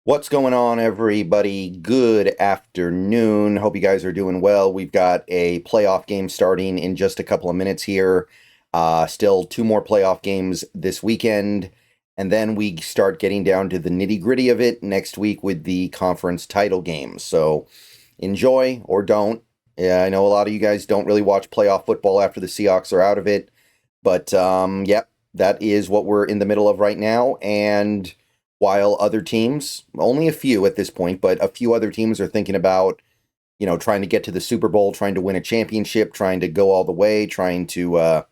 What's going on, everybody? Good afternoon. Hope you guys are doing well. We've got a playoff game starting in just a couple of minutes here. Still two more playoff games this weekend. And then we start getting down to the nitty-gritty of it next week with the conference title games. So enjoy or don't. Yeah, I know a lot of you guys don't really watch playoff football after the Seahawks are out of it. But, yep, that is what we're in the middle of right now. And while other teams, only a few at this point, but a few other teams are thinking about, trying to get to the Super Bowl, trying to win a championship, trying to go all the way, trying to,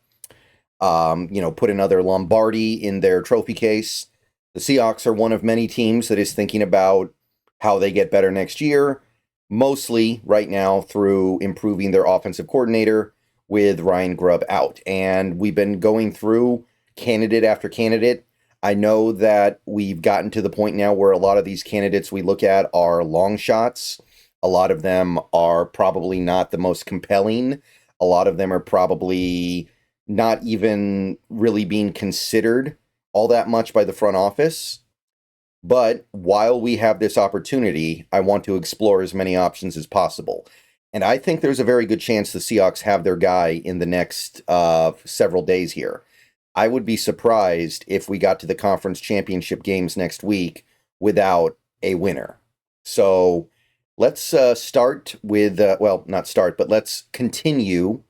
put another Lombardi in their trophy case. The Seahawks are one of many teams that is thinking about how they get better next year, mostly right now through improving their offensive coordinator with Ryan Grubb out. And we've been going through candidate after candidate. I know that we've gotten to the point now where a lot of these candidates we look at are long shots. A lot of them are probably not the most compelling. A lot of them are probably not even really being considered all that much by the front office. But while we have this opportunity, I want to explore as many options as possible. And I think there's a very good chance the Seahawks have their guy in the next several days here. I would be surprised if we got to the conference championship games next week without a winner. So let's start with, not start, but let's continue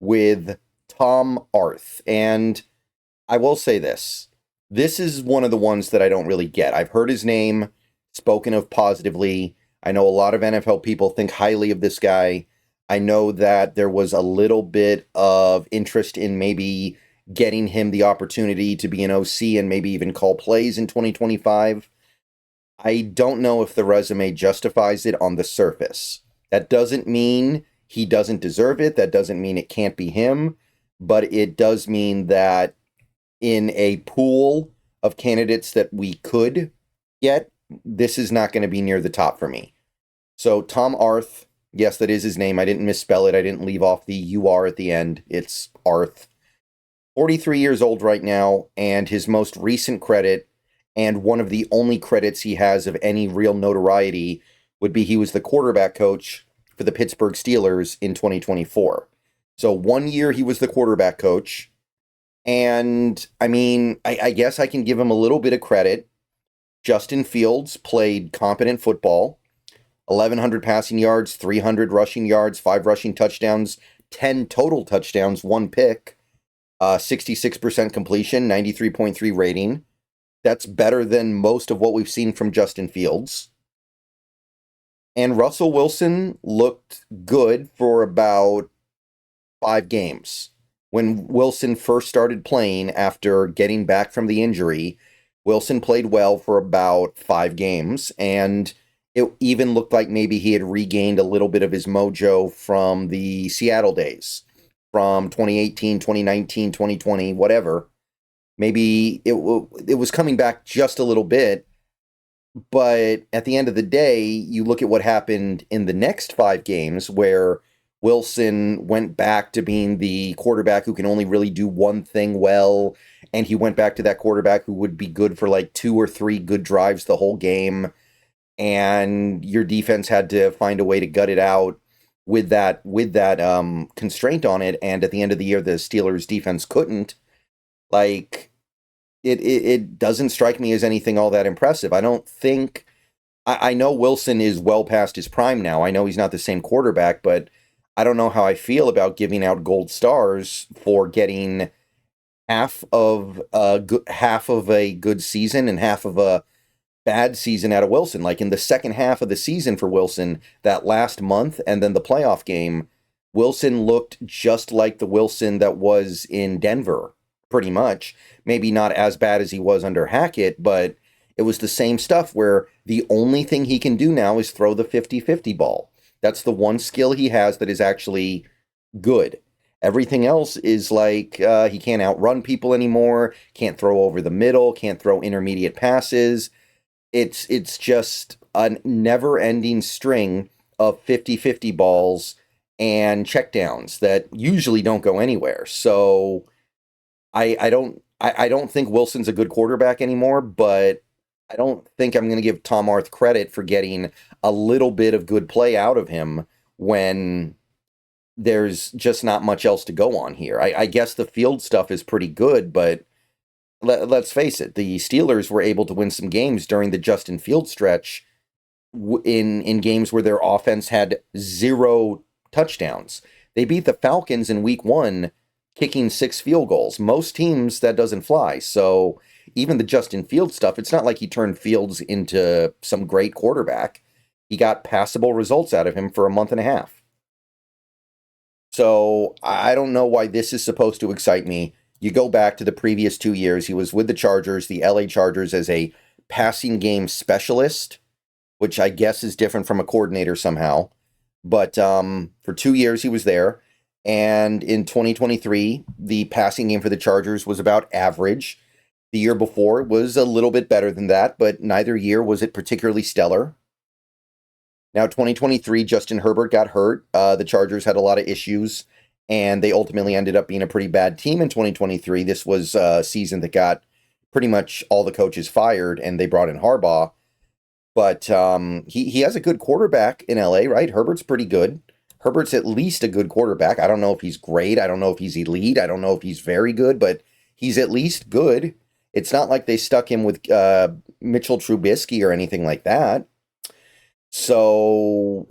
with Tom Arth. And I will say this. This is one of the ones that I don't really get. I've heard his name spoken of positively. I know a lot of NFL people think highly of this guy. I know that there was a little bit of interest in maybe getting him the opportunity to be an OC and maybe even call plays in 2025. I don't know if the resume justifies it on the surface. That doesn't mean he doesn't deserve it. That doesn't mean it can't be him. But it does mean that in a pool of candidates that we could get, this is not going to be near the top for me. So Tom Arth, yes, that is his name. I didn't misspell it. I didn't leave off the UR at the end. It's Arth. 43 years old right now, and his most recent credit, and one of the only credits he has of any real notoriety, would be he was the quarterback coach for the Pittsburgh Steelers in 2024. So 1 year he was the quarterback coach, and I guess I can give him a little bit of credit. Justin Fields played competent football, 1,100 passing yards, 300 rushing yards, 5 rushing touchdowns, 10 total touchdowns, 1 pick. 66% completion, 93.3 rating. That's better than most of what we've seen from Justin Fields. And Russell Wilson looked good for about 5 games. When Wilson first started playing after getting back from the injury, Wilson played well for about 5 games, and it even looked like maybe he had regained a little bit of his mojo from the Seattle days. From 2018, 2019, 2020, whatever. Maybe it was coming back just a little bit. But at the end of the day, you look at what happened in the next 5 games where Wilson went back to being the quarterback who can only really do one thing well. And he went back to that quarterback who would be good for like 2 or 3 good drives the whole game. And your defense had to find a way to gut it out with that constraint on it, and at the end of the year, the Steelers' defense couldn't. It doesn't strike me as anything all that impressive. I don't think. I know Wilson is well past his prime now. I know he's not the same quarterback, but I don't know how I feel about giving out gold stars for getting half of a good season and half of a bad season out of Wilson. Like in the second half of the season for Wilson, that last month and then the playoff game, Wilson looked just like the Wilson that was in Denver, pretty much. Maybe not as bad as he was under Hackett, but it was the same stuff where the only thing he can do now is throw the 50-50 ball. That's the one skill he has that is actually good. Everything else is like he can't outrun people anymore, can't throw over the middle, can't throw intermediate passes. It's just a never-ending string of 50-50 balls and checkdowns that usually don't go anywhere. So I don't think Wilson's a good quarterback anymore, but I don't think I'm going to give Tom Arth credit for getting a little bit of good play out of him when there's just not much else to go on here. I guess the field stuff is pretty good, but let's face it, the Steelers were able to win some games during the Justin Field stretch in games where their offense had 0 touchdowns. They beat the Falcons in week 1 kicking 6 field goals. Most teams that doesn't fly. So even the Justin Field stuff, it's not like he turned Fields into some great quarterback. He got passable results out of him for a month and a half. So I don't know why this is supposed to excite me. You go back to the previous 2 years, he was with the Chargers, the LA Chargers, as a passing game specialist, which I guess is different from a coordinator somehow. But for 2 years he was there. And in 2023, the passing game for the Chargers was about average. The year before was a little bit better than that, but neither year was it particularly stellar. Now, 2023, Justin Herbert got hurt. The Chargers had a lot of issues, and they ultimately ended up being a pretty bad team in 2023. This was a season that got pretty much all the coaches fired, and they brought in Harbaugh. But he has a good quarterback in LA, right? Herbert's pretty good. Herbert's at least a good quarterback. I don't know if he's great. I don't know if he's elite. I don't know if he's very good, but he's at least good. It's not like they stuck him with Mitchell Trubisky or anything like that. So,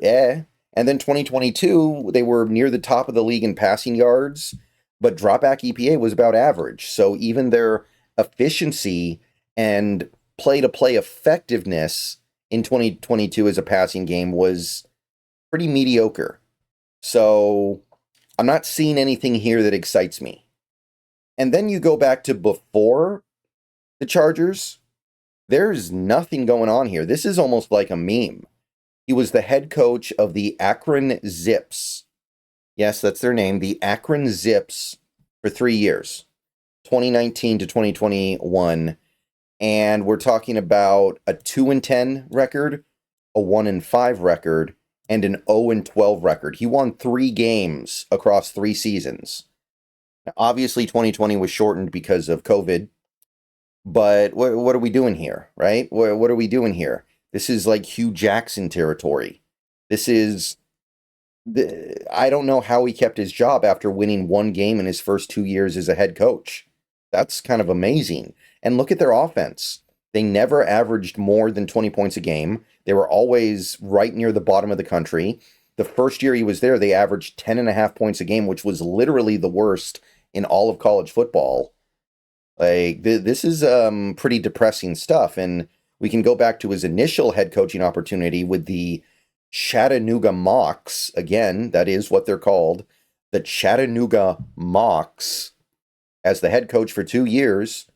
And then 2022, they were near the top of the league in passing yards, but dropback EPA was about average. So even their efficiency and play-to-play effectiveness in 2022 as a passing game was pretty mediocre. So I'm not seeing anything here that excites me. And then you go back to before the Chargers, there's nothing going on here. This is almost like a meme. He was the head coach of the Akron Zips. Yes, that's their name, the Akron Zips, for 3 years, 2019 to 2021. And we're talking about a 2-10 record, a 1-5 record, and an 0-12 record. He won 3 games across 3 seasons. Now, obviously, 2020 was shortened because of COVID. But what are we doing here, right? What are we doing here? This is like Hugh Jackson territory. This is... I don't know how he kept his job after winning 1 game in his first 2 years as a head coach. That's kind of amazing. And look at their offense. They never averaged more than 20 points a game. They were always right near the bottom of the country. The first year he was there, they averaged 10.5 points a game, which was literally the worst in all of college football. Like, this is pretty depressing stuff. And we can go back to his initial head coaching opportunity with the Chattanooga Mocs. Again, that is what they're called. The Chattanooga Mocs. As the head coach for 2 years,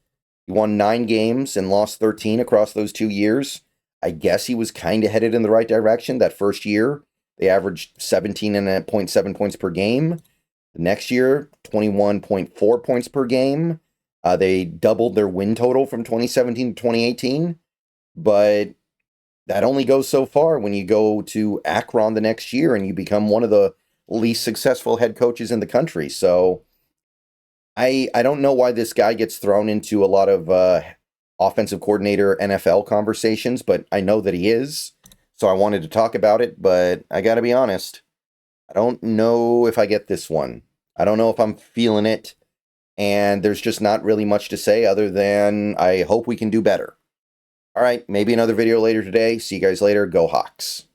he won 9 games and lost 13 across those 2 years. I guess he was kind of headed in the right direction. That first year, they averaged 17.7 points per game. The next year, 21.4 points per game. They doubled their win total from 2017 to 2018. But that only goes so far when you go to Akron the next year and you become one of the least successful head coaches in the country. So I don't know why this guy gets thrown into a lot of offensive coordinator NFL conversations, but I know that he is. So I wanted to talk about it, but I got to be honest. I don't know if I get this one. I don't know if I'm feeling it. And there's just not really much to say other than I hope we can do better. All right, maybe another video later today. See you guys later. Go Hawks.